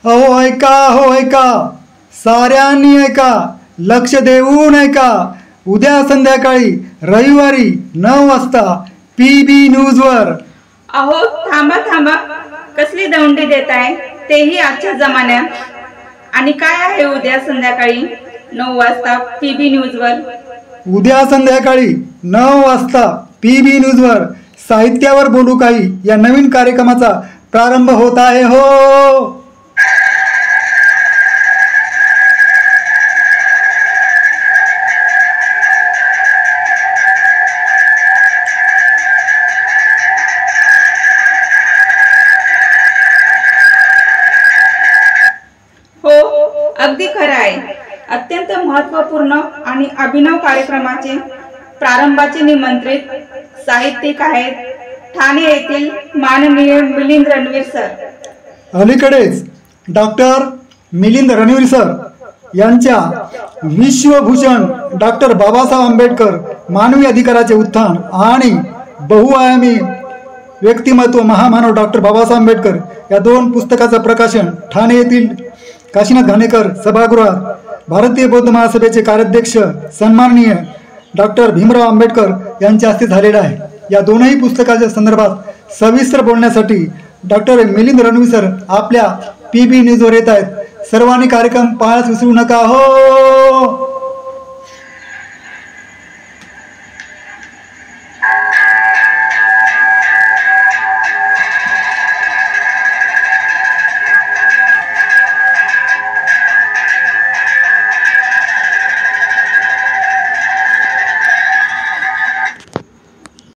अहो ऐका, हो ऐका, साऱ्यांनी ऐका, लक्ष देऊन ऐका. उद्या संध्याकाळी रविवारी 9 वाजता PB न्यूजवर. अहो थांबा थांबा, कसली दौंडी देताय, तेही आजच्या जमान्यात. आणि काय आहे उद्या संध्याकाळी 9 वाजता PB न्यूजवर? उद्या संध्याकाळी 9 वाजता PB न्यूजवर साहित्यावर बोलू काही या नवीन कार्यक्रमाचा प्रारंभ होत आहे. हो, अगदी खरं आहे. अत्यंत महत्त्वपूर्ण आणि अभिनव कार्यक्रमाचे प्रारंभाचे निमंत्रित साहित्यिक आहेत ठाणे येथील माननीय मिलिंद रणवीर सर. अलीकडेच डॉक्टर मिलिंद रणवीर सर यांच्या विश्वभूषण डॉक्टर बाबासाहेब आंबेडकर मानवी अधिकाराचे उत्थान आणि बहुआयामी व्यक्तिमत्व महामानव डॉक्टर बाबासाहेब आंबेडकर या 2 पुस्तकाचं प्रकाशन ठाणे येथील काशीनाथ घाणेकर सभागृहात भारतीय बौद्ध महासभेचे कार्याध्यक्ष सन्माननीय डॉक्टर भीमराव आंबेडकर यांच्या हस्ते झालेला आहे. या दोनही पुस्तकाच्या संदर्भात सविस्तर बोलण्यासाठी डॉक्टर मिलिंद रणवीर सर आपल्या PB न्यूजवर येत आहेत. सर्वांनी कार्यक्रम पाहण्यास विसरू नका. हो.